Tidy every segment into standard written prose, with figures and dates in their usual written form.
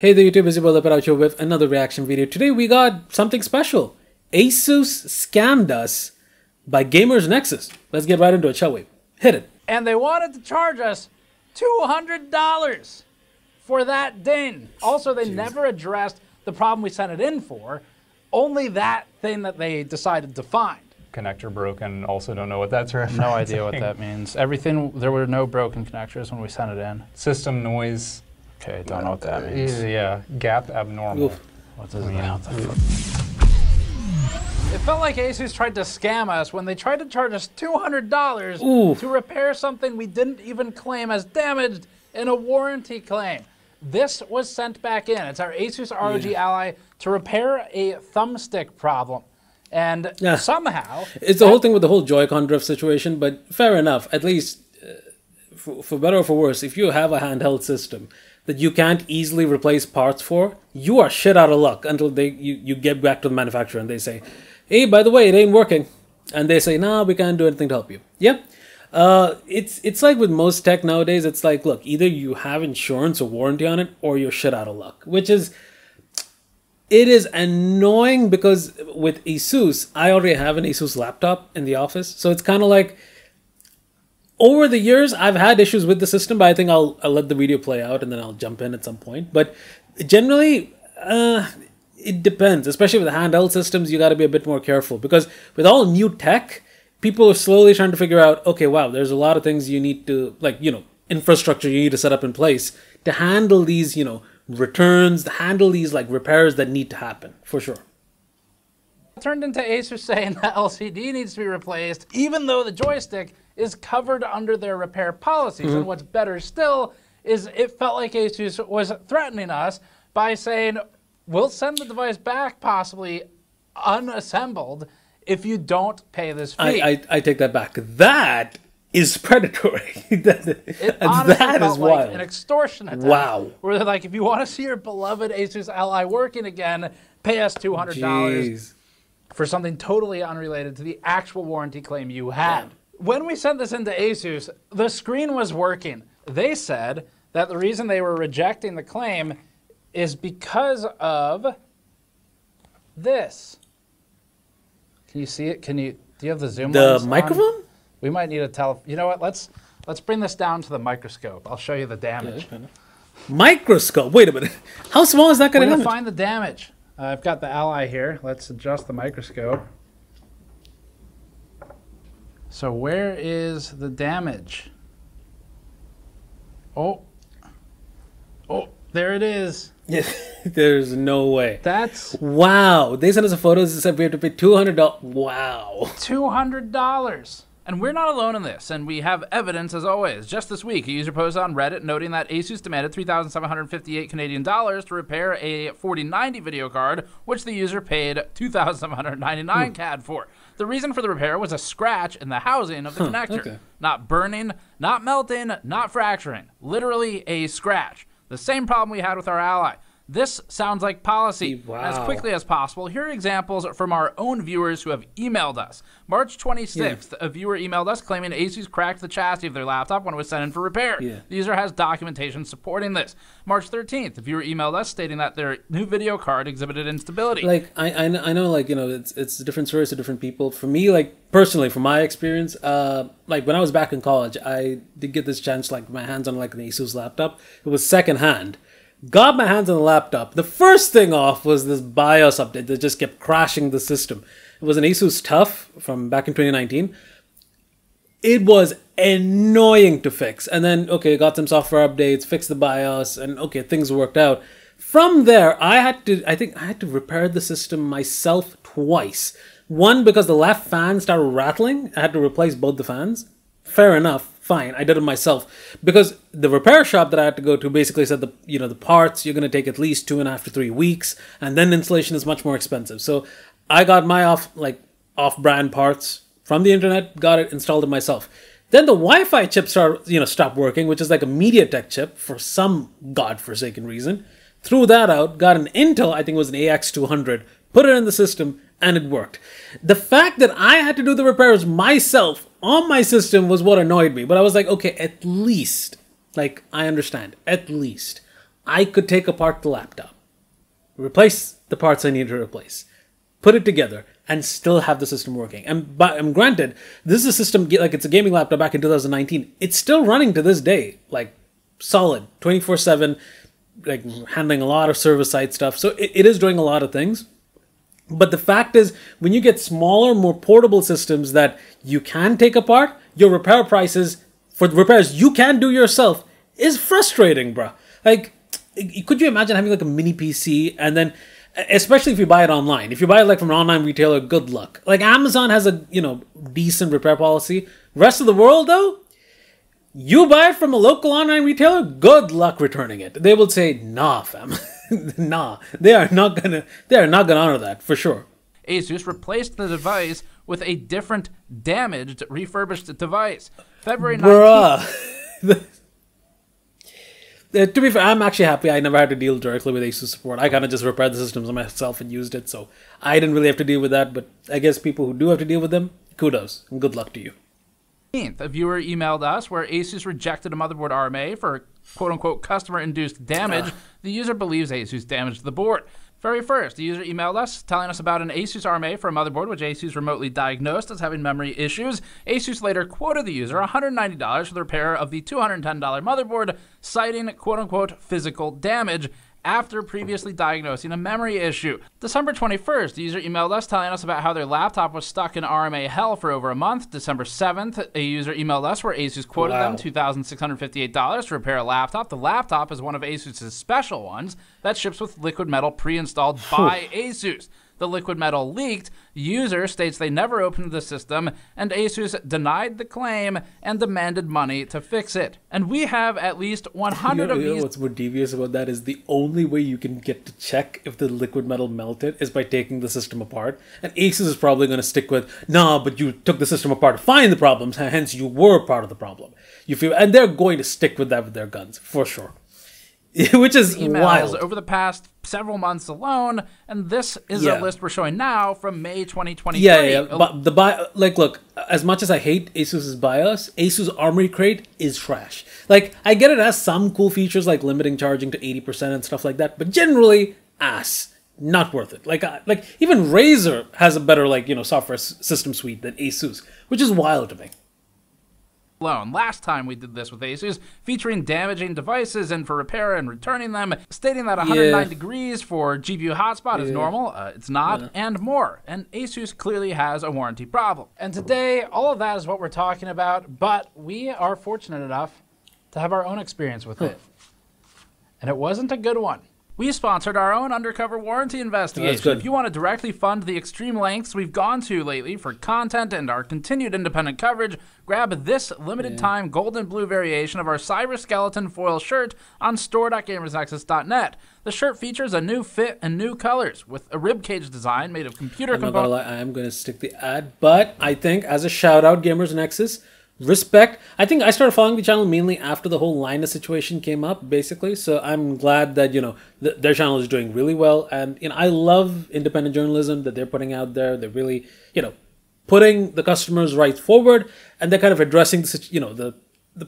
Hey there YouTube, Busy Brother out here with another reaction video. Today we got something special. ASUS scammed us by Gamers Nexus. Let's get right into it, shall we? Hit it. And they wanted to charge us $200 for that ding. Also, they never addressed the problem we sent it in for, only that thing that they decided to find. Connector broken, also don't know what that's referencing. No idea what that means. There were no broken connectors when we sent it in. System noise. Okay, don't know what that means. Yeah, gap abnormal. Oof. What does that mean? It felt like ASUS tried to scam us when they tried to charge us $200 to repair something we didn't even claim as damaged in a warranty claim. This was sent back in. It's our ASUS ROG Ally to repair a thumbstick problem. And somehow... It's the whole thing with the whole Joy-Con drift situation, but fair enough. At least, for better or for worse, if you have a handheld system that you can't easily replace parts for, you are shit out of luck until you get back to the manufacturer and they say, hey, by the way, it ain't working. And they say, nah, we can't do anything to help you. Yeah. It's like with most tech nowadays, it's like, look, either you have insurance or warranty on it or you're shit out of luck, which is... It is annoying because with ASUS, I already have an ASUS laptop in the office. So it's kind of like, over the years, I've had issues with the system, but I think I'll let the video play out and then I'll jump in at some point. But generally, it depends. Especially with the handheld systems, you got to be a bit more careful. Because with all new tech, people are slowly trying to figure out, okay, wow, there's a lot of things you need to, like, infrastructure you need to set up in place to handle these, returns, to handle these like repairs that need to happen, for sure. It turned into ASUS saying that LCD needs to be replaced, even though the joystick is covered under their repair policies. And what's better still is it felt like ASUS was threatening us by saying, we'll send the device back possibly unassembled if you don't pay this fee. I take that back. That is predatory. That is wild. Like an extortion attack. Wow. Where they're like, if you want to see your beloved ASUS Ally working again, pay us $200 for something totally unrelated to the actual warranty claim you had. Yeah. When we sent this into ASUS, the screen was working. They said that the reason they were rejecting the claim is because of this. Can you see it? Do you have the zoom lens on? Microphone? We might need a You know what? Let's bring this down to the microscope. I'll show you the damage. Yeah, microscope? Wait a minute. How small is that going to be? We're going to find the damage. I've got the Ally here. Let's adjust the microscope. So where is the damage? Oh, there it is. Yeah, there's no way. That's... Wow. They sent us a photo that said we have to pay $200. Wow. $200. And we're not alone in this, and we have evidence as always. Just this week, a user posted on Reddit noting that ASUS demanded 3,758 Canadian dollars to repair a 4090 video card, which the user paid 2,799 CAD for. The reason for the repair was a scratch in the housing of the connector. Okay. Not burning, not melting, not fracturing. Literally a scratch. The same problem we had with our Ally. This sounds like policy. Wow. As quickly as possible, here are examples from our own viewers who have emailed us. March 26th, a viewer emailed us claiming ASUS cracked the chassis of their laptop when it was sent in for repair. The user has documentation supporting this. March 13th, a viewer emailed us stating that their new video card exhibited instability. Like, I know, like, it's different stories to different people. For me, like, personally, from my experience, like, when I was back in college, I did get this chance, like, my hands on, like, an ASUS laptop. It was secondhand. Got my hands on the laptop. The first thing off was this BIOS update that just kept crashing the system. It was an ASUS TUF from back in 2019. It was annoying to fix. And then, okay, got some software updates, fixed the BIOS, and okay, things worked out. From there, I think I had to repair the system myself twice. One, because the left fan started rattling. I had to replace both the fans. Fair enough. Fine, I did it myself because the repair shop that I had to go to basically said the parts you're going to take at least 2.5 to 3 weeks, and then installation is much more expensive. So I got my off-brand parts from the internet, got it, installed it myself. Then the Wi-Fi chip stopped working, which is like a MediaTek chip for some godforsaken reason. Threw that out, got an Intel, I think it was an AX200, put it in the system, and it worked. The fact that I had to do the repairs myself on my system was what annoyed me. But I was like, okay, at least, like, I understand. At least I could take apart the laptop, replace the parts I need to replace, put it together, and still have the system working. And granted, this is a system, like it's a gaming laptop back in 2019. It's still running to this day, like solid, 24/7, like handling a lot of server-side stuff. So it is doing a lot of things. But the fact is, when you get smaller, more portable systems that you can take apart, your repair prices for the repairs you can do yourself is frustrating, bruh. Like, could you imagine having like a mini PC and then, especially if you buy it online, if you buy it like from an online retailer, good luck. Like Amazon has a, decent repair policy. Rest of the world though, you buy it from a local online retailer, good luck returning it. They will say, nah, fam. Nah, they are not gonna honor that for sure. ASUS replaced the device with a different damaged refurbished device. February 19th. To be fair, I'm actually happy I never had to deal directly with ASUS support. I kind of just repaired the systems myself and used it, so I didn't really have to deal with that. But I guess people who do have to deal with them, kudos and good luck to you. A viewer emailed us where ASUS rejected a motherboard RMA for quote-unquote customer-induced damage. The user believes ASUS damaged the board. Very first, the user emailed us telling us about an ASUS RMA for a motherboard which ASUS remotely diagnosed as having memory issues. ASUS later quoted the user $190 for the repair of the $210 motherboard, citing quote-unquote physical damage after previously diagnosing a memory issue. December 21st, the user emailed us telling us about how their laptop was stuck in RMA hell for over a month. December 7th, a user emailed us where ASUS quoted them $2,658 to repair a laptop. The laptop is one of ASUS's special ones that ships with liquid metal pre-installed by ASUS. The liquid metal leaked. The user states they never opened the system, and ASUS denied the claim and demanded money to fix it. And we have at least 100 of these. What's more devious about that is the only way you can get to check if the liquid metal melted is by taking the system apart. And ASUS is probably going to stick with, nah, but you took the system apart to find the problems, hence you were part of the problem. And they're going to stick with that with their guns, for sure. Which is wild. Over the past several months alone, and this is a list we're showing now from May 2023. Yeah. But look, as much as I hate ASUS's BIOS, ASUS Armory Crate is trash. Like, I get it has some cool features like limiting charging to 80% and stuff like that, but generally, ass. Not worth it. Like even Razer has a better software system suite than ASUS, which is wild to me. Last time we did this with ASUS, featuring damaging devices and for repair and returning them, stating that 109 degrees for GPU hotspot is normal, it's not, and more. And ASUS clearly has a warranty problem. And today, all of that is what we're talking about, but we are fortunate enough to have our own experience with it. And it wasn't a good one. We sponsored our own undercover warranty investigation. If you want to directly fund the extreme lengths we've gone to lately for content and our continued independent coverage, grab this limited-time gold and blue variation of our Cyber Skeleton foil shirt on store.gamersnexus.net. The shirt features a new fit and new colors with a ribcage design made of computer components. I'm not gonna lie, I am going to stick the ad, but I think as a shout-out, Gamers Nexus, respect. I think I started following the channel mainly after the whole Linus situation came up, basically. So I'm glad that, their channel is doing really well. And, I love independent journalism that they're putting out there. They're really, putting the customers' rights forward. And they're kind of addressing, the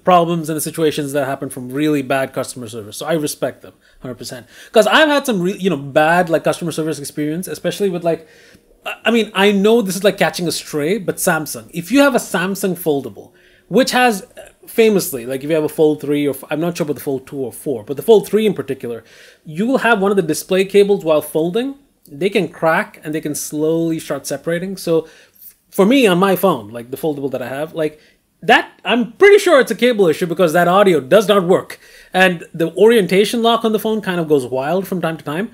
problems and the situations that happen from really bad customer service. So I respect them 100%. Because I've had some, bad, customer service experience, especially with, I know this is like catching a stray, but Samsung. If you have a Samsung foldable, which has famously, if you have a Fold 3, or I'm not sure about the Fold 2 or 4, but the Fold 3 in particular, you will have one of the display cables while folding. They can crack and they can slowly start separating. So for me on my phone, the foldable that I have, that, I'm pretty sure it's a cable issue because that audio does not work. And the orientation lock on the phone kind of goes wild from time to time.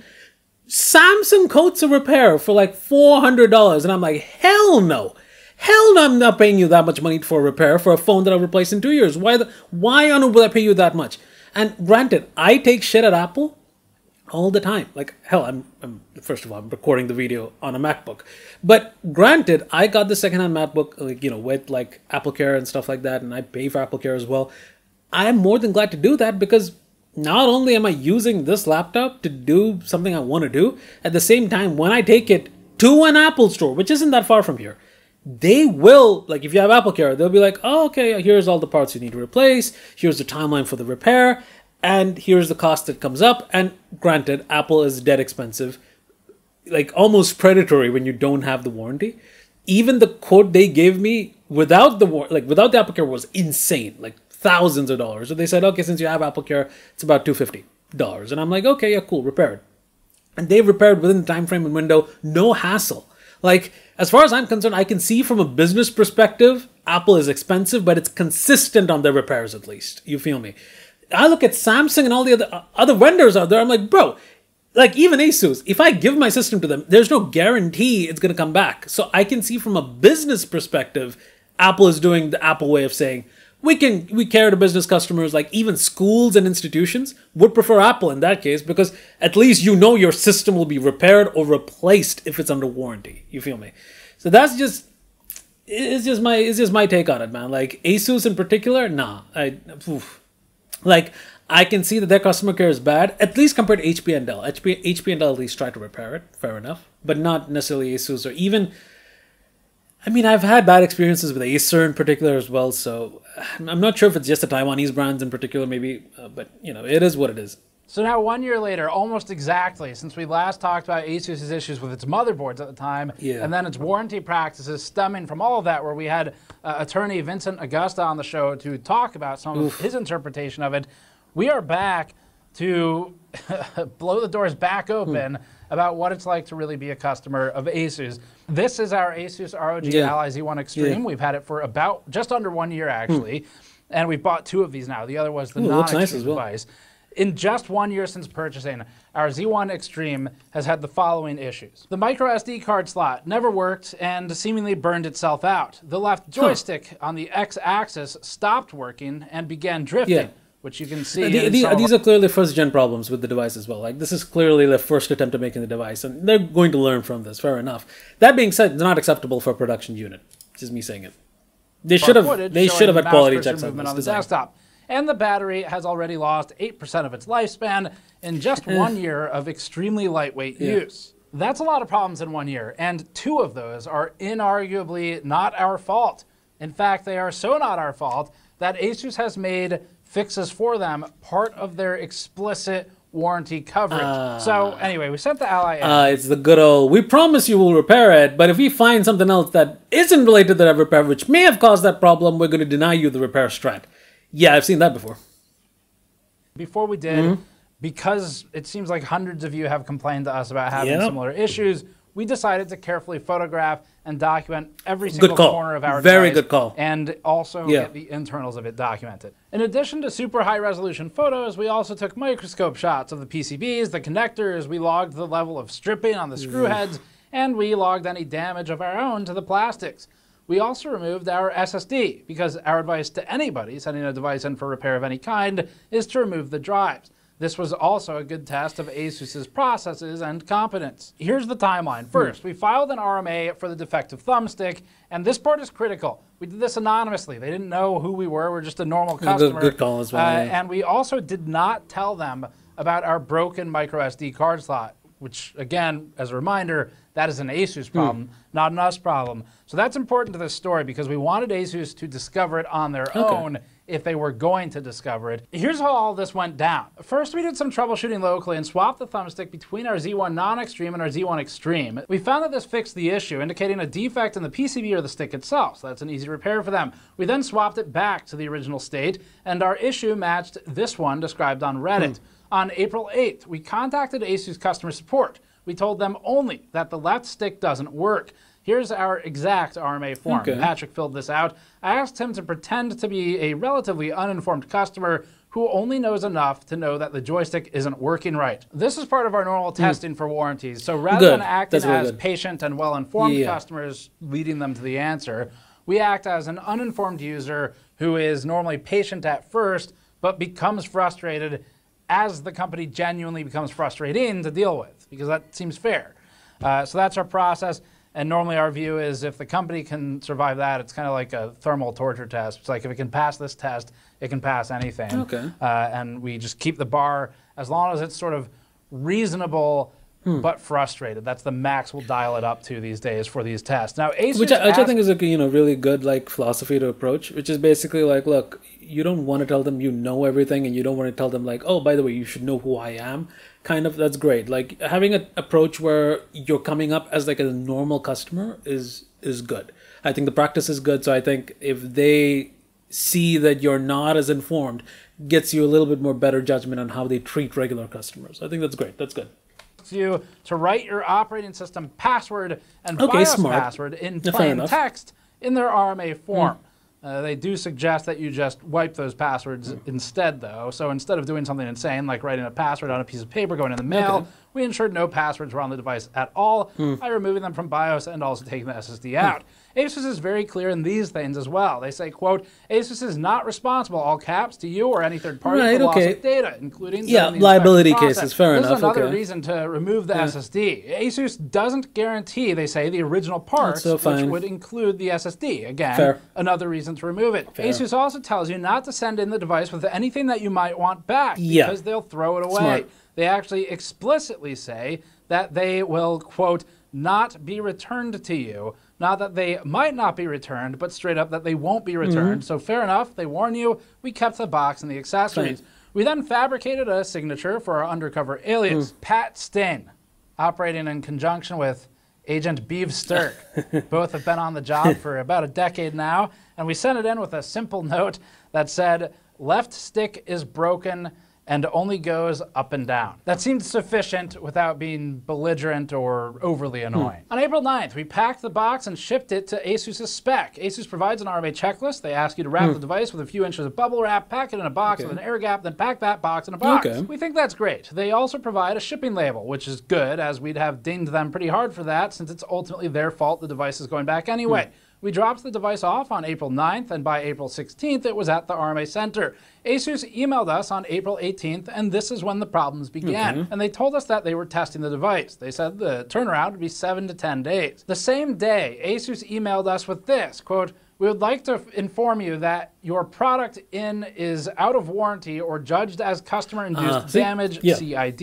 Samsung quotes a repair for $400, and I'm like, hell no. Hell no, I'm not paying you that much money for a repair for a phone that I'll replace in 2 years. Why on earth would I pay you that much? And granted, I take shit at Apple all the time. Hell, first of all, I'm recording the video on a MacBook. But granted, I got the secondhand MacBook, with AppleCare and stuff like that, and I pay for AppleCare as well. I'm more than glad to do that because not only am I using this laptop to do something I want to do, at the same time, when I take it to an Apple store, which isn't that far from here, they will, if you have AppleCare, they'll be like, oh, okay, here's all the parts you need to replace, here's the timeline for the repair, and here's the cost that comes up. And granted, Apple is dead expensive, like almost predatory when you don't have the warranty. Even the quote they gave me without without the Apple Care was insane, like thousands of dollars. So they said, okay, since you have Apple Care, it's about $250. And I'm like, okay, yeah, cool, repair it. And they repaired within the time frame and window, no hassle. Like, as far as I'm concerned, I can see from a business perspective, Apple is expensive, but it's consistent on their repairs at least. You feel me? I look at Samsung and all the other vendors out there, I'm like, bro, like even ASUS, if I give my system to them, there's no guarantee it's going to come back. So I can see from a business perspective, Apple is doing the Apple way of saying, we care to business customers, like even schools and institutions would prefer Apple in that case, because at least you know your system will be repaired or replaced if it's under warranty. You feel me? So that's just, it's just my take on it, man. Like ASUS in particular, nah. Like I can see that their customer care is bad, at least compared to HP and Dell. HP and Dell at least try to repair it, fair enough, but not necessarily ASUS or even. I mean, I've had bad experiences with Acer in particular as well, so I'm not sure if it's just the Taiwanese brands in particular, maybe, but, you know, it is what it is. So now 1 year later, almost exactly, since we last talked about ASUS's issues with its motherboards at the time, and then its warranty practices stemming from all of that, where we had attorney Vincent Augusta on the show to talk about some of his interpretation of it, we are back to blow the doors back open about what it's like to really be a customer of ASUS. This is our ASUS ROG Ally Z1 Extreme. We've had it for about just under 1 year, actually, and we've bought two of these now. The other was the non-Extreme device. In just 1 year since purchasing, our Z1 Extreme has had the following issues. The micro SD card slot never worked and seemingly burned itself out. The left joystick on the X-axis stopped working and began drifting. Which you can see. These are clearly first-gen problems with the device as well. Like, this is clearly the first attempt at making the device, and they're going to learn from this, fair enough. That being said, it's not acceptable for a production unit. Just me saying it. They should have had quality checks on this design. Desktop. And the battery has already lost 8% of its lifespan in just 1 year of extremely lightweight use. That's a lot of problems in 1 year, and two of those are inarguably not our fault. In fact, they are so not our fault that ASUS has made fixes for them part of their explicit warranty coverage. So anyway, we sent the Ally in. It's the good old, we promise you will repair it, but if we find something else that isn't related to that repair, which may have caused that problem, we're going to deny you the repair strat. Yeah, I've seen that before. Before we did, because it seems like hundreds of you have complained to us about having similar issues, we decided to carefully photograph and document every single corner of our device. Very good call. And also get the internals of it documented. In addition to super high resolution photos, we also took microscope shots of the PCBs, the connectors, we logged the level of stripping on the screw heads, and we logged any damage of our own to the plastics. We also removed our SSD, because our advice to anybody sending a device in for repair of any kind is to remove the drives. This was also a good test of ASUS's processes and competence. Here's the timeline. First, we filed an RMA for the defective thumbstick, and this part is critical. We did this anonymously. They didn't know who we were. We're just a normal customer. Good call as well. And we also did not tell them about our broken micro SD card slot, which, again, as a reminder, that is an ASUS problem, not an us problem. So that's important to this story because we wanted ASUS to discover it on their own if they were going to discover it. Here's how all this went down. First, we did some troubleshooting locally and swapped the thumbstick between our Z1 Non-Extreme and our Z1 Extreme. We found that this fixed the issue, indicating a defect in the PCB or the stick itself, so that's an easy repair for them. We then swapped it back to the original state, and our issue matched this one described on Reddit. On April 8th, we contacted ASUS customer support. We told them only that the left stick doesn't work. Here's our exact RMA form. Patrick filled this out. I asked him to pretend to be a relatively uninformed customer who only knows enough to know that the joystick isn't working right. This is part of our normal testing for warranties. So rather than acting as patient and well-informed customers, leading them to the answer, we act as an uninformed user who is normally patient at first, but becomes frustrated as the company genuinely becomes frustrating to deal with, because that seems fair. So that's our process. And normally our view is if the company can survive that, it's kind of like a thermal torture test. It's like if it can pass this test, it can pass anything. And we just keep the bar as long as it's sort of reasonable but frustrated. That's the max we'll dial it up to these days for these tests. Now, ASUS which I think is a really good philosophy to approach, which is basically like, look, you don't want to tell them you know everything, and you don't want to tell them like, oh, by the way, you should know who I am. Kind of, that's great. Like having an approach where you're coming up as like a normal customer is good. I think the practice is good. So I think if they see that you're not as informed, gets you a little bit more better judgment on how they treat regular customers. I think that's great. That's good. You to write your operating system password and BIOS password in plain text in their RMA form. They do suggest that you just wipe those passwords instead, though. So instead of doing something insane like writing a password on a piece of paper going in the mail, we ensured no passwords were on the device at all by removing them from BIOS and also taking the SSD out. ASUS is very clear in these things as well. They say, quote, ASUS is not responsible, all caps, to you or any third party for loss of data, including liability cases. Fair enough. This is another reason to remove the SSD. ASUS doesn't guarantee, they say, the original parts, which would include the SSD. Again, another reason to remove it. ASUS also tells you not to send in the device with anything that you might want back because they'll throw it away. They actually explicitly say that they will, quote, not be returned to you. Not that they might not be returned, but straight up that they won't be returned. So fair enough, they warn you. We kept the box and the accessories. We then fabricated a signature for our undercover alias, Pat Stain, operating in conjunction with Agent Beeve Sturk. Both have been on the job for about a decade now, and we sent it in with a simple note that said, left stick is broken and only goes up and down. That seemed sufficient without being belligerent or overly annoying. On April 9th, we packed the box and shipped it to ASUS's spec. ASUS provides an RMA checklist. They ask you to wrap the device with a few inches of bubble wrap, pack it in a box with an air gap, then pack that box in a box. We think that's great. They also provide a shipping label, which is good, as we'd have dinged them pretty hard for that, since it's ultimately their fault the device is going back anyway. We dropped the device off on April 9th, and by April 16th, it was at the RMA Center. ASUS emailed us on April 18th, and this is when the problems began. And they told us that they were testing the device. They said the turnaround would be 7 to 10 days. The same day, ASUS emailed us with this, quote, we would like to inform you that your product is out of warranty or judged as customer-induced damage, CID,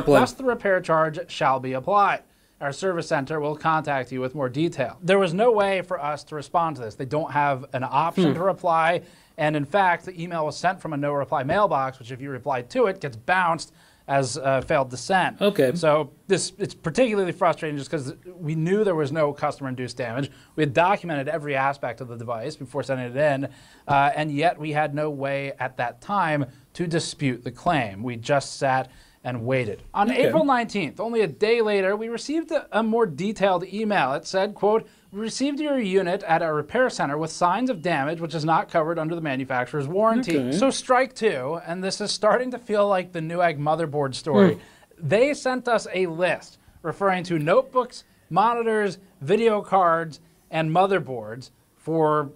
thus the repair charge shall be applied. Our service center will contact you with more detail. There was no way for us to respond to this. They don't have an option to reply. And in fact, the email was sent from a no reply mailbox, which if you reply to it, gets bounced as failed to send. So it's particularly frustrating just because we knew there was no customer-induced damage. We had documented every aspect of the device before sending it in, and yet we had no way at that time to dispute the claim. We just sat and waited. On April 19th, only a day later, we received a more detailed email. It said, quote, we received your unit at a repair center with signs of damage which is not covered under the manufacturer's warranty. So strike two, and this is starting to feel like the Newegg motherboard story. They sent us a list referring to notebooks, monitors, video cards, and motherboards for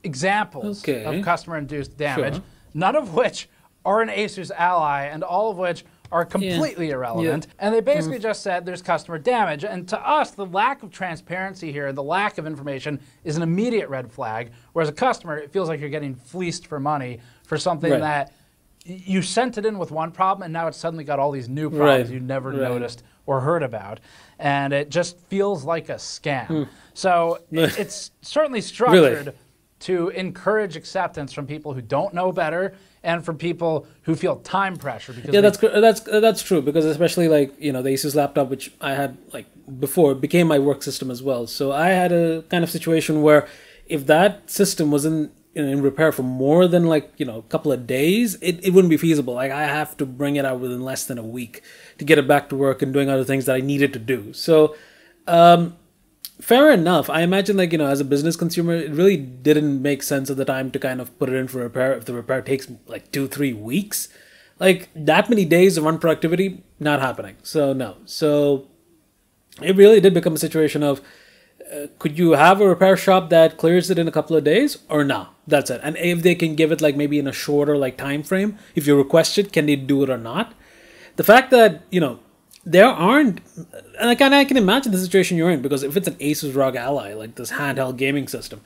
examples of customer-induced damage, none of which are an ASUS ally, and all of which are completely irrelevant. And they basically just said there's customer damage. And to us, the lack of transparency here, the lack of information is an immediate red flag. Whereas a customer, it feels like you're getting fleeced for money for something that you sent it in with one problem and now it's suddenly got all these new problems you never noticed or heard about. And it just feels like a scam. So it's certainly structured to encourage acceptance from people who don't know better and from people who feel time pressure. Because that's true, because especially like, you know, the ASUS laptop, which I had like before, became my work system as well. So I had a kind of situation where if that system was in repair for more than like, you know, a couple of days, it wouldn't be feasible. Like I have to bring it out within less than a week to get it back to work and doing other things that I needed to do. So, fair enough. I imagine, like, you know, as a business consumer, it really didn't make sense at the time to kind of put it in for repair. If the repair takes like 2-3 weeks, like that many days of unproductivity, not happening. So no. So it really did become a situation of, could you have a repair shop that clears it in a couple of days or no? That's it. And if they can give it like maybe in a shorter like time frame, if you request it, can they do it or not? The fact that, you know, there aren't, and I can imagine the situation you're in, because if it's an ASUS ROG Ally, like this handheld gaming system,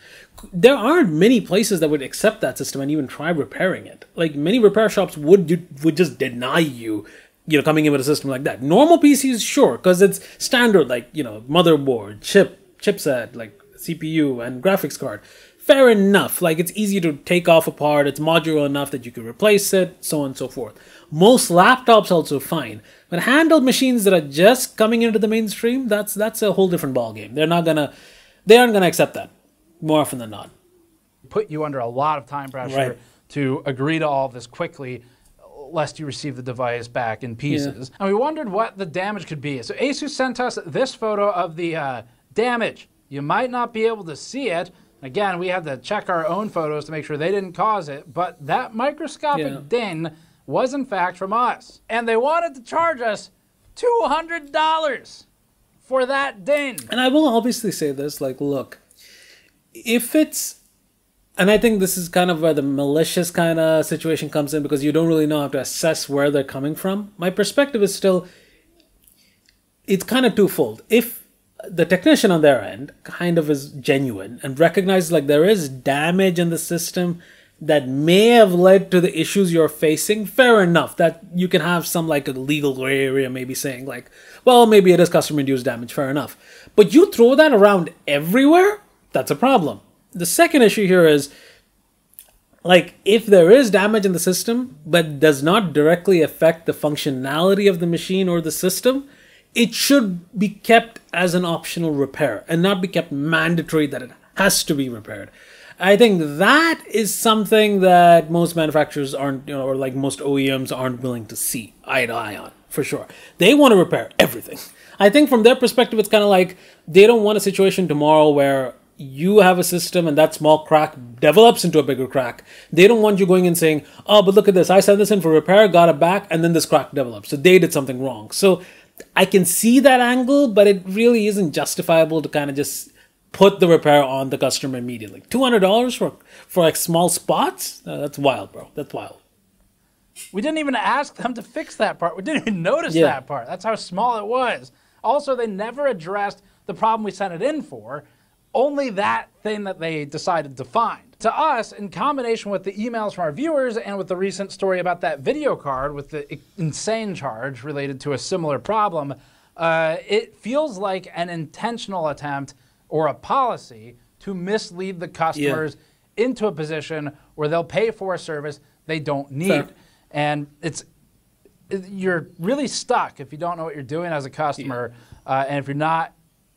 there aren't many places that would accept that system and even try repairing it. Like many repair shops would just deny you, you know, coming in with a system like that. Normal PCs, sure, because it's standard, like, you know, motherboard, chipset, like CPU and graphics card. fair enough. Like, it's easy to take off a part, it's modular enough that you can replace it, so on and so forth. Most laptops also fine. But handheld machines that are just coming into the mainstream, that's a whole different ballgame. They aren't gonna accept that, more often than not. Put you under a lot of time pressure to agree to all of this quickly, lest you receive the device back in pieces. And we wondered what the damage could be. So ASUS sent us this photo of the damage. You might not be able to see it. Again, we had to check our own photos to make sure they didn't cause it, but that microscopic ding was in fact from us. And they wanted to charge us $200 for that ding. And I will obviously say this, like, look, if it's, and I think this is kind of where the malicious kind of situation comes in, because you don't really know how to assess where they're coming from. My perspective is still, it's kind of twofold. If the technician on their end kind of is genuine and recognizes like there is damage in the system that may have led to the issues you're facing, fair enough. That you can have some like a legal gray area maybe saying like, well, maybe it is customer-induced damage, fair enough. But you throw that around everywhere, that's a problem. The second issue here is, like, if there is damage in the system, but does not directly affect the functionality of the machine or the system, it should be kept as an optional repair and not be kept mandatory that it has to be repaired. I think that is something that most manufacturers aren't, or like most OEMs aren't willing to see eye to eye on, for sure. They want to repair everything. I think from their perspective, it's kind of like they don't want a situation tomorrow where you have a system and that small crack develops into a bigger crack. They don't want you going and saying, oh, but look at this, I sent this in for repair, got it back, and then this crack developed. So they did something wrong. So I can see that angle, but it really isn't justifiable to kind of just put the repair on the customer immediately. $200 for like small spots? That's wild, bro. That's wild. We didn't even ask them to fix that part. We didn't even notice that part. That's how small it was. Also, they never addressed the problem we sent it in for, only that thing that they decided to find. To us, in combination with the emails from our viewers and with the recent story about that video card with the insane charge related to a similar problem, it feels like an intentional attempt or a policy to mislead the customers into a position where they'll pay for a service they don't need. Fair. And you're really stuck if you don't know what you're doing as a customer, and if you're not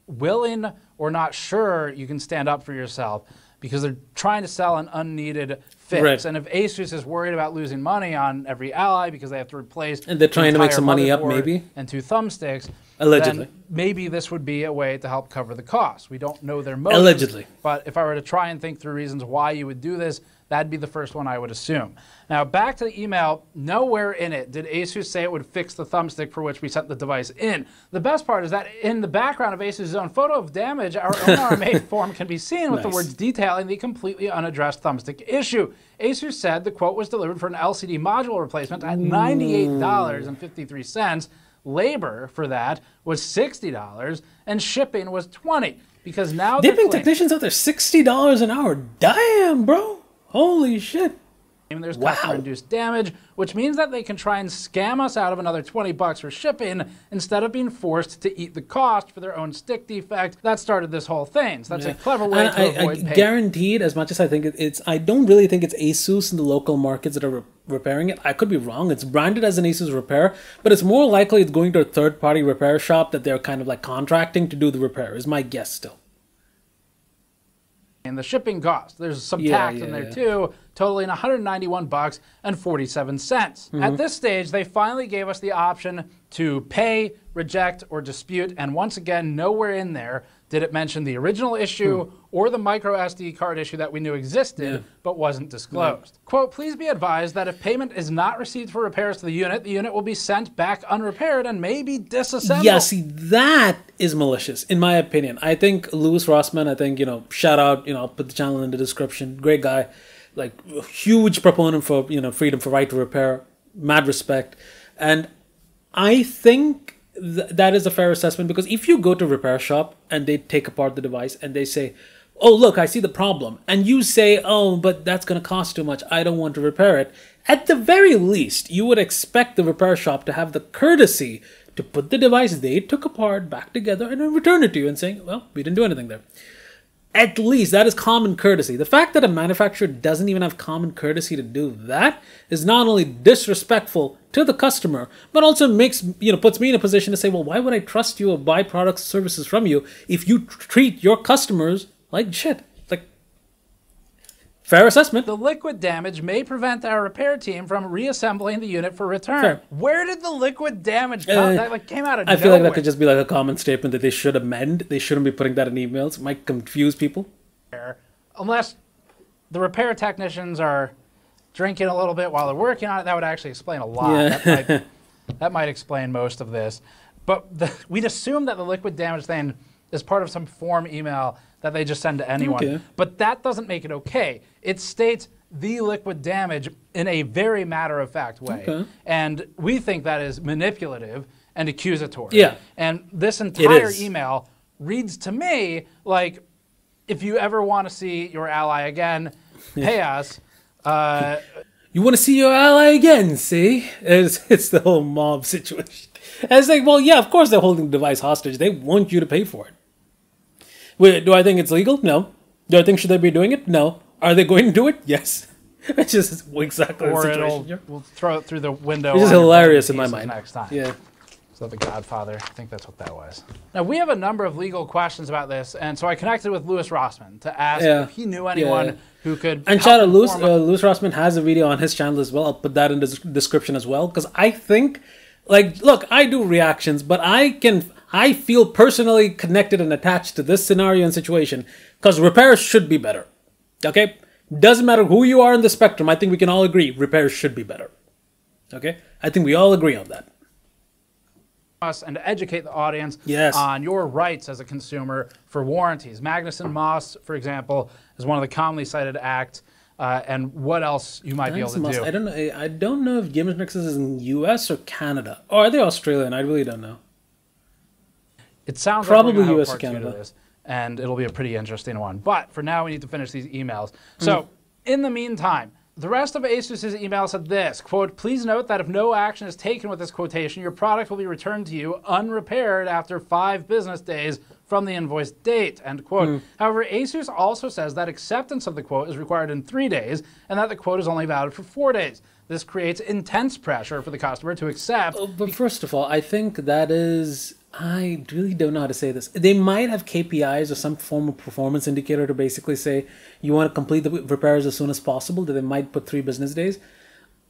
willing or not sure you can stand up for yourself, because they're trying to sell an unneeded fix. Right. And if ASUS is worried about losing money on every Ally because they have to replace and they're trying to make some money up maybe and 2 thumbsticks, allegedly, then maybe this would be a way to help cover the cost. We don't know their motives, allegedly, but if I were to try and think through reasons why you would do this, that'd be the first one I would assume. Now, back to the email, nowhere in it did ASUS say it would fix the thumbstick for which we sent the device in. The best part is that in the background of ASUS's own photo of damage, our own RMA form can be seen with the words detailing the completely unaddressed thumbstick issue. ASUS said the quote was delivered for an LCD module replacement at $98.53. Labor for that was $60, and shipping was $20. Because now they're paying technicians out there $60 an hour. Damn, bro. Holy shit. And there's customer-induced damage, which means that they can try and scam us out of another $20 for shipping instead of being forced to eat the cost for their own stick defect. That started this whole thing. So that's a clever way to avoid pay. Guaranteed, as much as I think I don't really think it's ASUS in the local markets that are repairing it. I could be wrong. It's branded as an ASUS repair, but it's more likely it's going to a third-party repair shop that they're kind of like contracting to do the repair, is my guess still. And the shipping cost, there's some tax in there too, totaling $191.47. At this stage, they finally gave us the option to pay, reject, or dispute, and once again, nowhere in there did it mention the original issue or the micro SD card issue that we knew existed but wasn't disclosed. Quote, please be advised that if payment is not received for repairs to the unit will be sent back unrepaired and may be disassembled. Yeah, see, that is malicious, in my opinion. I think Louis Rossman, shout out, I'll put the channel in the description. Great guy, like, huge proponent for, freedom for right to repair, mad respect. And I think that is a fair assessment, because if you go to a repair shop and they take apart the device and they say, oh, look, I see the problem, and you say, oh, but that's going to cost too much, I don't want to repair it, at the very least, you would expect the repair shop to have the courtesy to put the device they took apart back together and then return it to you and saying, well, we didn't do anything there. At least that is common courtesy. The fact that a manufacturer doesn't even have common courtesy to do that is not only disrespectful to the customer, but also puts me in a position to say, well, why would I trust you or buy products or services from you if you treat your customers like shit? Like, fair assessment. The liquid damage may prevent our repair team from reassembling the unit for return. Fair. Where did the liquid damage come? That came out of I feel nowhere. like that could just be like a common statement that they should amend. They shouldn't be putting that in emails. It might confuse people. Unless the repair technicians are drinking a little bit while they're working on it, that would actually explain a lot. Yeah. That might explain most of this. But we'd assume that the liquid damage thing is part of some form email that they just send to anyone. Okay. But that doesn't make it okay. It states the liquid damage in a very matter-of-fact way. Okay. And we think that is manipulative and accusatory. Yeah. And this entire email reads to me like, if you ever want to see your ally again, pay us. You want to see your ally again, see? It's the whole mob situation. And it's like, well, yeah, of course they're holding the device hostage. They want you to pay for it. Wait, do I think it's legal? No. Do I think should they be doing it? No. Are they going to do it? Yes. It's just exactly the situation. We'll throw it through the window. It's just hilarious in my mind. Next time. Yeah. So The Godfather, I think that's what that was. Now, we have a number of legal questions about this, and so I connected with Louis Rossman to ask if he knew anyone who could And shout out, Louis Rossman has a video on his channel as well. I'll put that in the description as well, because I think, like, look, I do reactions, but I feel personally connected and attached to this scenario and situation, because repairs should be better, okay? Doesn't matter who you are in the spectrum, I think we can all agree, repairs should be better, okay? I think we all agree on that. And to educate the audience on your rights as a consumer for warranties. Magnuson Moss, for example, is one of the commonly cited acts, and what else you might be able to do. I don't know if Gamers Nexus is in U.S. or Canada. Or are they Australian? I really don't know. It sounds probably like U.S. or Canada. This, and it'll be a pretty interesting one. But for now, we need to finish these emails. So, in the meantime, the rest of ASUS's email said this, quote, please note that if no action is taken with this quotation, your product will be returned to you unrepaired after 5 business days from the invoice date, end quote. However, ASUS also says that acceptance of the quote is required in 3 days and that the quote is only valid for 4 days. This creates intense pressure for the customer to accept. But first of all, I think that is... I really don't know how to say this. They might have KPIs or some form of performance indicator to basically say you want to complete the repairs as soon as possible, that they might put 3 business days.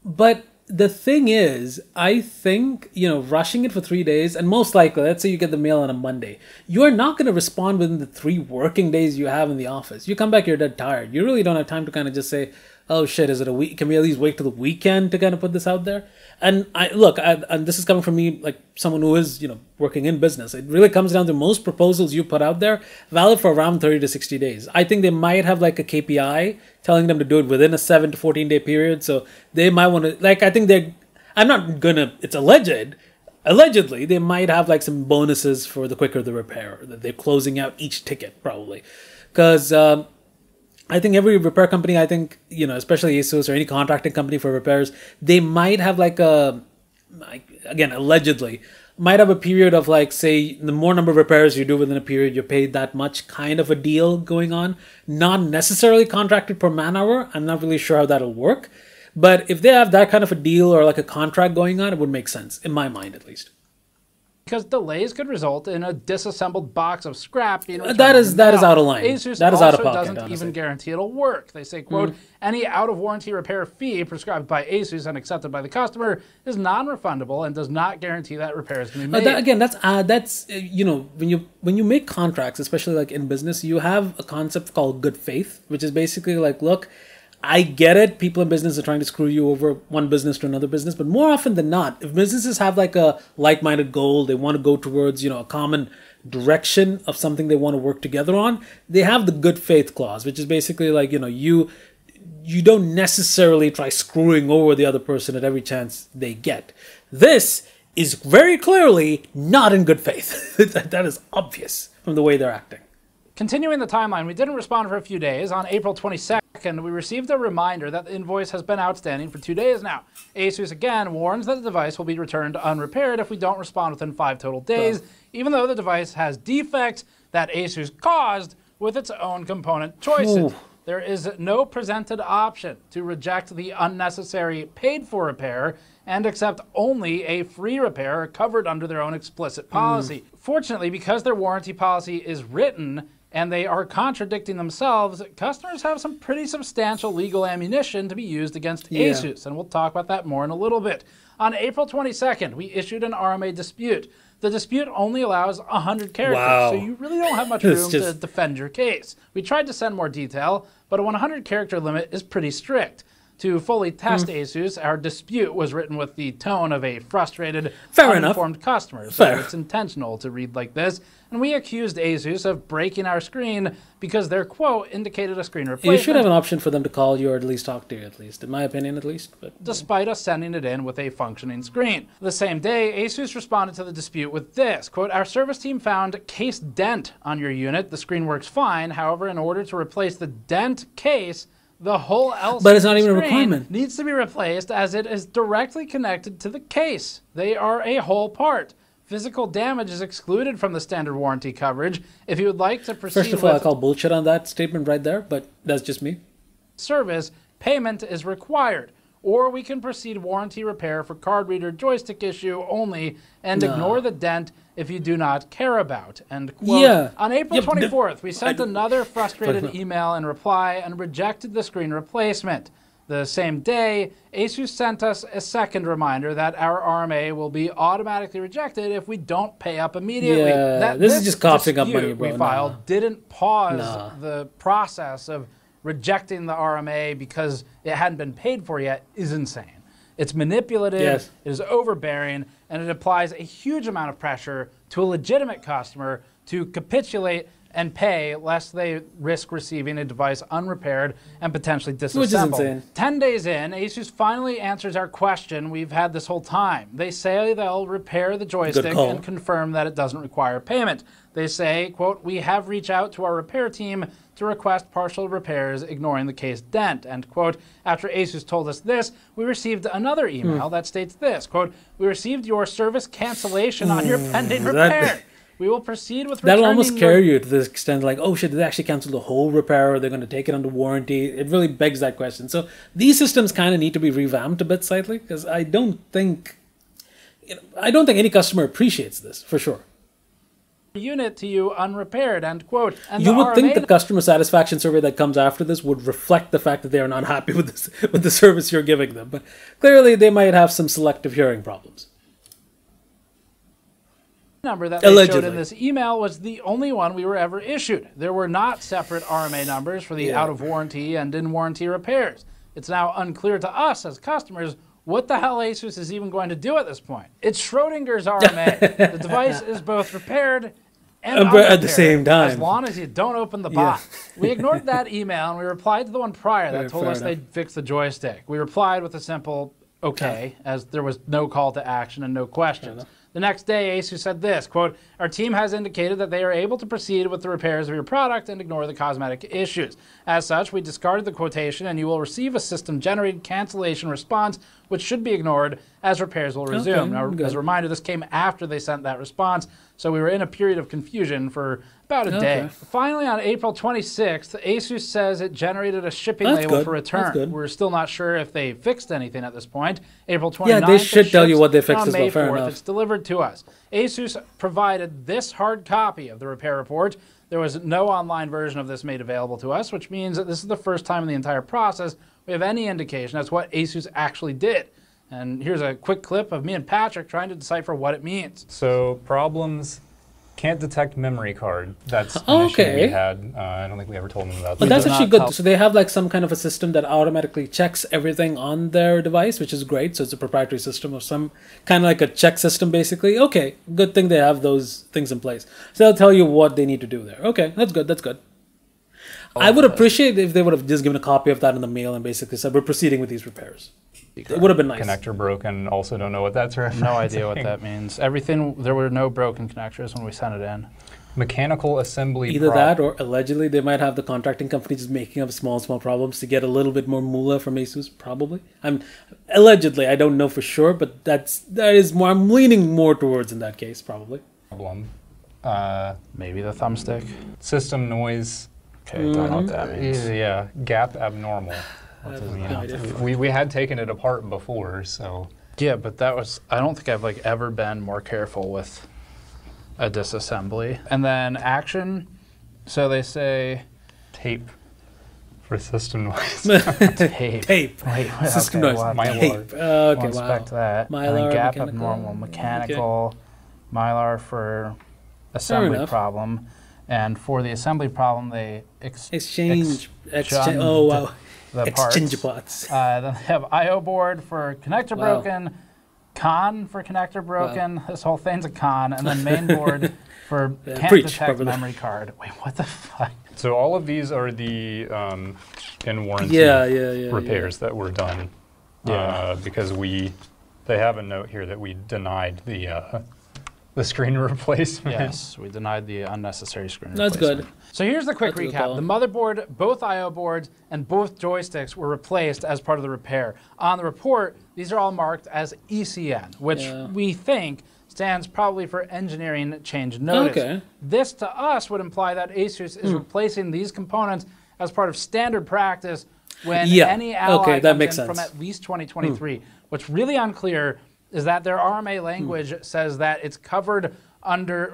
But the thing is, I think, rushing it for 3 days, and most likely, let's say you get the mail on a Monday, you are not going to respond within the 3 working days you have in the office. You come back, you're dead tired. You really don't have time to kind of just say, oh shit, is it a week? Can we at least wait till the weekend to kind of put this out there? And and this is coming from me, like someone who is, working in business. It really comes down to most proposals you put out there valid for around 30 to 60 days. I think they might have like a KPI telling them to do it within a 7 to 14 day period. So they might want to, like, I think it's allegedly, they might have like some bonuses for the quicker the repair, that they're closing out each ticket probably. Because, I think every repair company, especially ASUS or any contracting company for repairs, they might have again, allegedly, might have a period of say, the more number of repairs you do within a period, you're paid that much kind of a deal going on. Not necessarily contracted per man hour. I'm not really sure how that'll work. But if they have that kind of a deal or like a contract going on, it would make sense, in my mind at least. Because delays could result in a disassembled box of scrap being returned. That is out of line. ASUS that is also out of pocket, doesn't honestly. even guarantee it'll work. They say, quote, any out-of-warranty repair fee prescribed by ASUS and accepted by the customer is non-refundable and does not guarantee that repairs can be made. That's when you make contracts, especially like in business, you have a concept called good faith, which is basically like, look, I get it. People in business are trying to screw you over one business to another business. But more often than not, if businesses have like a like-minded goal, they want to go towards, a common direction of something they want to work together on, they have the good faith clause, which is basically like, you don't necessarily try screwing over the other person at every chance they get. This is very clearly not in good faith. That is obvious from the way they're acting. Continuing the timeline, we didn't respond for a few days. On April 22nd, we received a reminder that the invoice has been outstanding for 2 days now. ASUS again warns that the device will be returned unrepaired if we don't respond within 5 total days, even though the device has defects that ASUS caused with its own component choices. There is no presented option to reject the unnecessary paid-for repair and accept only a free repair covered under their own explicit policy. Fortunately, because their warranty policy is written and they are contradicting themselves, customers have some pretty substantial legal ammunition to be used against ASUS, and we'll talk about that more in a little bit. On April 22nd, we issued an RMA dispute. The dispute only allows 100 characters, so you really don't have much room to defend your case. We tried to send more detail, but a 100-character limit is pretty strict. To fully test ASUS, our dispute was written with the tone of a frustrated, uninformed customer, so it's intentional to read like this. And we accused ASUS of breaking our screen because their quote indicated a screen replacement. You should have an option for them to call you or at least talk to you, at least, in my opinion, at least. But despite us sending it in with a functioning screen. The same day, ASUS responded to the dispute with this, quote, our service team found case dent on your unit. The screen works fine. However, in order to replace the dent case, the whole LCD but it's not even a requirement. Needs to be replaced as it is directly connected to the case. They are a whole part. Physical damage is excluded from the standard warranty coverage. If you would like to proceed first of all, I call bullshit on that statement right there, but that's just me. Service, payment is required. Or we can proceed warranty repair for card reader joystick issue only and ignore the dent if you do not care about. End quote. On April 24th, we sent another frustrated email in reply and rejected the screen replacement. The same day, ASUS sent us a second reminder that our RMA will be automatically rejected if we don't pay up immediately. This is just coughing up money, bro. We filed didn't pause the process of rejecting the RMA because it hadn't been paid for yet is insane. It's manipulative, it is overbearing, and it applies a huge amount of pressure to a legitimate customer to capitulate and pay lest they risk receiving a device unrepaired and potentially disassembled. Which is insane. 10 days in, ASUS finally answers our question we've had this whole time. They say they'll repair the joystick and confirm that it doesn't require payment. They say, quote, we have reached out to our repair team to request partial repairs, ignoring the case dent, end quote. After ASUS told us this, we received another email that states this, quote, we received your service cancellation on your pending repair. We will proceed with returning. That'll almost scare you to the extent like, oh shit, did they actually cancel the whole repair or they're going to take it under warranty? It really begs that question. So these systems kind of need to be revamped a bit slightly because I don't think any customer appreciates this for sure. Unit to you unrepaired, end quote. And you would think the customer satisfaction survey that comes after this would reflect the fact that they are not happy with this, with the service you're giving them, but clearly they might have some selective hearing problems. Number that they showed in this email was the only one we were ever issued. There were not separate RMA numbers for the out of warranty and in warranty repairs. It's now unclear to us as customers what the hell ASUS is even going to do at this point. It's Schrodinger's RMA. The device is both repaired and at the same time, as long as you don't open the box. We ignored that email and we replied to the one prior that told us they'd fix the joystick. We replied with a simple okay, as there was no call to action and no questions. The next day, ASUS said this, quote, our team has indicated that they are able to proceed with the repairs of your product and ignore the cosmetic issues. As such, we discarded the quotation and you will receive a system-generated cancellation response, which should be ignored as repairs will resume. Now, as a reminder, this came after they sent that response, so we were in a period of confusion for about a day. Finally, on April 26th, ASUS says it generated a shipping label for return. We're still not sure if they fixed anything at this point. April 29th, yeah, they should tell you what they fixed as well. May 4th, fair enough. It's delivered to us. ASUS provided this hard copy of the repair report. There was no online version of this made available to us, which means that this is the first time in the entire process we have any indication as to what ASUS actually did. And here's a quick clip of me and Patrick trying to decipher what it means. So problems can't detect memory card. That's an issue we had. I don't think we ever told them about that. But that's actually good. So they have like some kind of a system that automatically checks everything on their device, which is great. So it's a proprietary system of some kind of like a check system, basically. Okay, good thing they have those things in place. So they'll tell you what they need to do there. Okay, that's good. That's good. I would appreciate if they would have just given a copy of that in the mail and basically said, we're proceeding with these repairs. It would have been nice. Connector broken. Also don't know what that's referencing. No idea what that means. Everything, there were no broken connectors when we sent it in. Mechanical assembly. Either that or allegedly they might have the contracting company just making up small problems to get a little bit more moolah from ASUS, probably. Allegedly, I don't know for sure, but that is more, I'm leaning more towards in that case, probably. Problem. Maybe the thumbstick. System noise Okay, don't know what that means. Yeah, gap abnormal. We had taken it apart before, so. Yeah, but that was, I don't think I've like ever been more careful with a disassembly. And then action, so they say tape for system noise. Tape. Wait, System okay, noise. Mylar. Tape. Okay, we'll inspect that. Mylar, and then gap mechanical. abnormal, mechanical, Mylar for assembly problem. And for the assembly problem, they exchange. Oh, wow. The Exchange parts. parts. Then they have I/O board for connector broken, con for connector broken. This whole thing's a con, and then main board for can't detect memory card. Wait, what the fuck? So all of these are the in warranty repairs that were done. Because they have a note here that we denied the screen replacement. Yes, we denied the unnecessary screen That's replacement. good. So here's the quick recap. The motherboard, both I/O boards, and both joysticks were replaced as part of the repair. On the report, these are all marked as ECN, which we think stands probably for Engineering Change Notice. Okay. This, to us, would imply that ASUS is replacing these components as part of standard practice when any ally comes in from at least 2023. What's really unclear is that their RMA language says that it's covered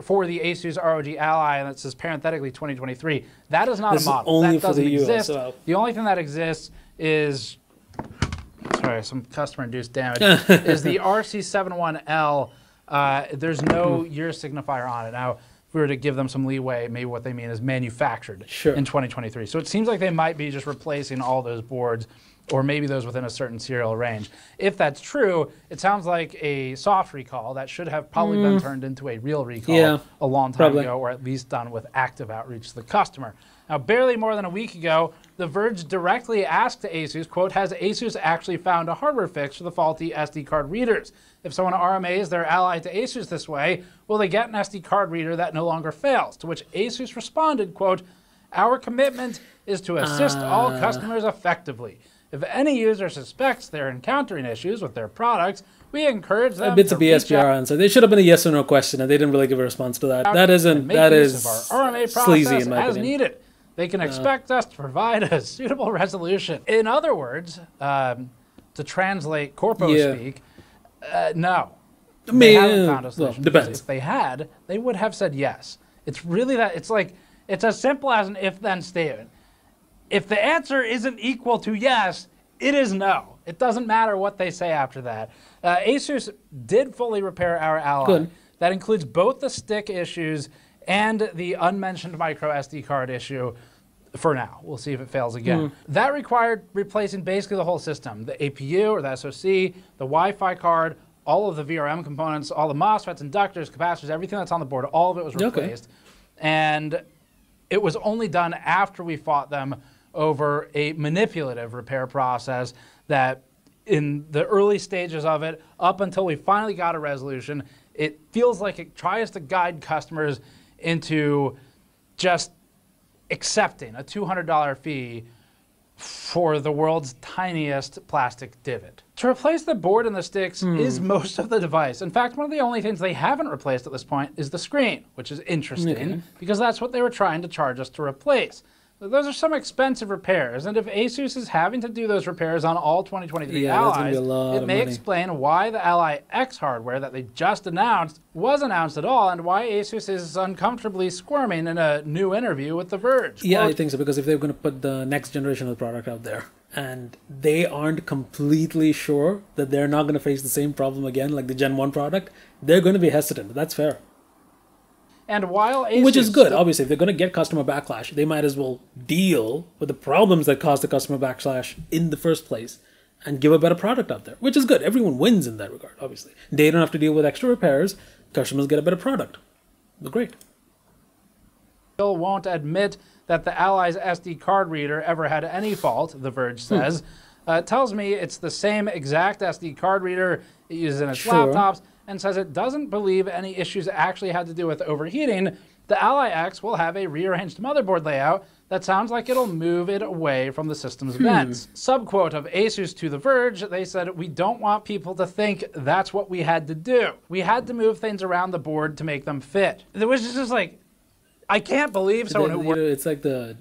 for the ASUS ROG Ally, and it says parenthetically 2023. That is not a model. Only that doesn't exist. US, The only thing that exists is, sorry, some customer-induced damage, is the RC71L. There's no year signifier on it. Now, if we were to give them some leeway, maybe what they mean is manufactured in 2023. So it seems like they might be just replacing all those boards, or maybe those within a certain serial range. If that's true, it sounds like a soft recall that should have probably been turned into a real recall a long time ago, or at least done with active outreach to the customer. Now, barely more than a week ago, The Verge directly asked to ASUS, quote, has ASUS actually found a hardware fix for the faulty SD card readers? If someone RMAs their ally to ASUS this way, will they get an SD card reader that no longer fails? To which ASUS responded, quote, our commitment is to assist all customers effectively. If any user suspects they're encountering issues with their products, we encourage them to BSPR answer. They should have been a yes or no question, and they didn't really give a response to that. That is our RMA sleazy in my as opinion. needed. They can expect us to provide a suitable resolution. In other words, to translate corpo speak, no. They haven't found a solution. Depends. If they had, they would have said yes. It's really that. It's like it's as simple as an if-then statement. If the answer isn't equal to yes, it is no. It doesn't matter what they say after that. ASUS did fully repair our Ally. Good. That includes both the stick issues and the unmentioned micro SD card issue for now. We'll see if it fails again. That required replacing basically the whole system. The APU or the SoC, the Wi-Fi card, all of the VRM components, all the MOSFETs, inductors, capacitors, everything that's on the board, all of it was replaced. And it was only done after we fought them over a manipulative repair process that in the early stages of it, up until we finally got a resolution, it feels like it tries to guide customers into just accepting a $200 fee for the world's tiniest plastic divot. To replace the board and the sticks is most of the device. In fact, one of the only things they haven't replaced at this point is the screen, which is interesting because that's what they were trying to charge us to replace. Those are some expensive repairs, and if ASUS is having to do those repairs on all 2023 Allies, it may explain why the Ally X hardware that they just announced was announced at all, and why ASUS is uncomfortably squirming in a new interview with The Verge. Yeah, I think so, because if they're going to put the next generation of the product out there, and they aren't completely sure that they're not going to face the same problem again, like the Gen 1 product, they're going to be hesitant. That's fair. And while ASUS, which is good, obviously. If they're going to get customer backlash, they might as well deal with the problems that caused the customer backlash in the first place and give a better product out there, which is good. Everyone wins in that regard, obviously. They don't have to deal with extra repairs. Customers get a better product. But great. Still won't admit that the Ally's SD card reader ever had any fault, The Verge says. It tells me it's the same exact SD card reader it uses in its laptops, and says it doesn't believe any issues actually had to do with overheating. The Ally X will have a rearranged motherboard layout that sounds like it'll move it away from the system's vents. Subquote of ASUS to The Verge, they said, we don't want people to think that's what we had to do. We had to move things around the board to make them fit. It was just like, I can't believe someone who worked... It's like the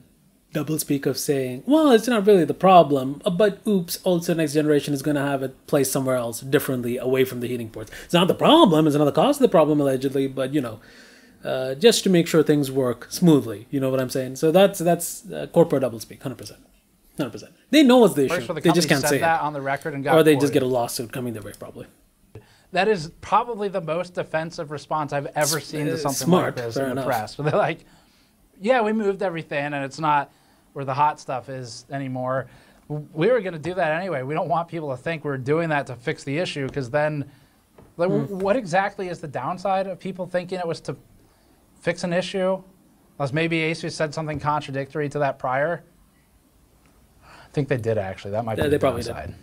doublespeak of saying, well, it's not really the problem, but oops, also next generation is going to have it placed somewhere else differently away from the heating ports. It's not the problem, it's not the cause of the problem allegedly, but you know, just to make sure things work smoothly. You know what I'm saying? So that's corporate doublespeak, 100%. 100%. They know what's the issue. They just can't say that it. On the record and got or they just get a lawsuit coming their way, probably. That is probably the most defensive response I've ever seen to something smart, like this in the enough. press. Where they're like, yeah, we moved everything, and it's not where the hot stuff is anymore. We were going to do that anyway. We don't want people to think we're doing that to fix the issue, because then, like, what exactly is the downside of people thinking it was to fix an issue? Unless maybe ASUS said something contradictory to that prior. I think they did, actually. That might be the downside.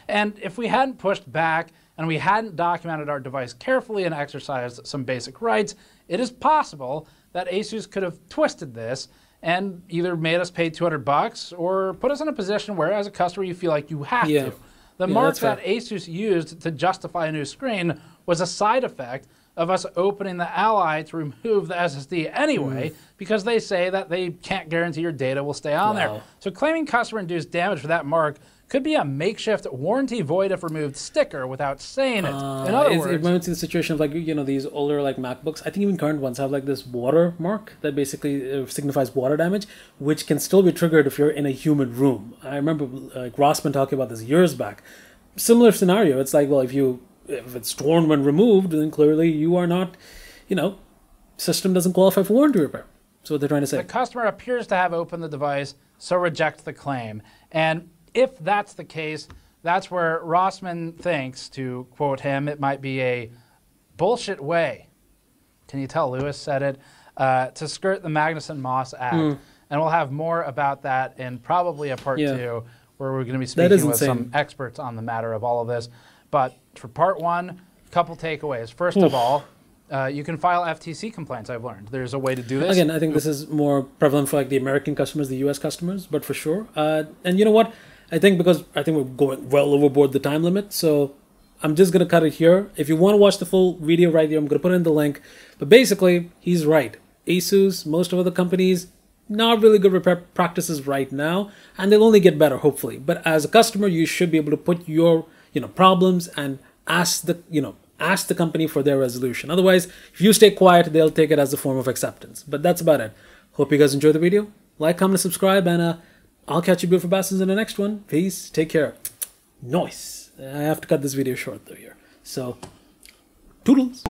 And if we hadn't pushed back and we hadn't documented our device carefully and exercised some basic rights, it is possible that ASUS could have twisted this and either made us pay $200 or put us in a position where, as a customer, you feel like you have to. The mark that ASUS used to justify a new screen was a side effect of us opening the Ally to remove the SSD anyway, because they say that they can't guarantee your data will stay on there. So claiming customer-induced damage for that mark could be a makeshift warranty void if removed sticker without saying it. In other words, it went to the situation of, like, you know, these older like MacBooks. I think even current ones have like this water mark that basically signifies water damage, which can still be triggered if you're in a humid room. I remember like Rossman talking about this years back. Similar scenario. It's like, well, if it's torn when removed, then clearly you are not, you know, system doesn't qualify for warranty repair. That's what they're trying to say. The customer appears to have opened the device, so reject the claim. And if that's the case, that's where Rossman thinks, to quote him, it might be a bullshit way, can you tell Lewis said it, to skirt the Magnuson-Moss Act. And we'll have more about that in probably a part 2, where we're going to be speaking with some experts on the matter of all of this. But for part 1, a couple takeaways. First of all, you can file FTC complaints, I've learned. There's a way to do this. Again, I think this is more prevalent for like the American customers, the US customers, but for sure. And you know what? I think we're going well overboard the time limit, so I'm just going to cut it here. If you want to watch the full video right here, I'm going to put in the link. But basically, he's right. ASUS, most of other companies, not really good repair practices right now, and they'll only get better, hopefully. But as a customer, you should be able to put your problems and ask the company for their resolution. Otherwise, if you stay quiet, they'll take it as a form of acceptance. But that's about it. Hope you guys enjoyed the video. Like, comment, and subscribe, and I'll catch you beautiful bastards in the next one. Peace. Take care. Nice. I have to cut this video short though here. So, toodles.